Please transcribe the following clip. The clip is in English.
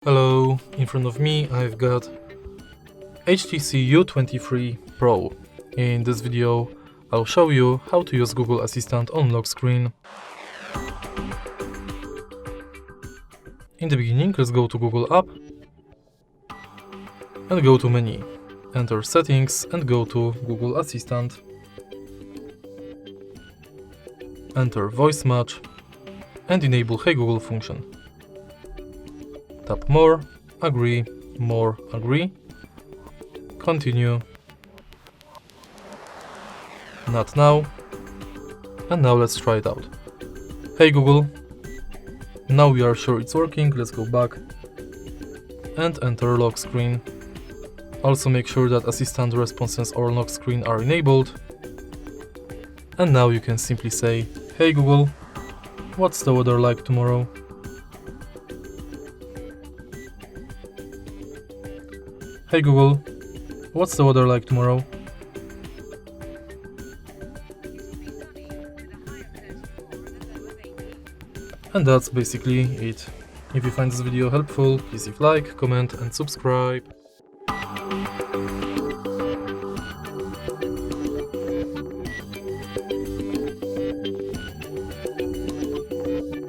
Hello, in front of me I've got HTC U23 Pro. In this video I'll show you how to use Google Assistant on lock screen. In the beginning, let's go to Google app and go to menu. Enter settings and go to Google Assistant. Enter voice match and enable Hey Google function. Tap more, agree, continue, not now, and now let's try it out. Hey Google, now we are sure it's working, let's go back and enter lock screen. Also make sure that assistant responses or lock screen are enabled. And now you can simply say, hey Google, what's the weather like tomorrow? Hey Google, what's the weather like tomorrow? And that's basically it. If you find this video helpful, please leave like, comment and subscribe.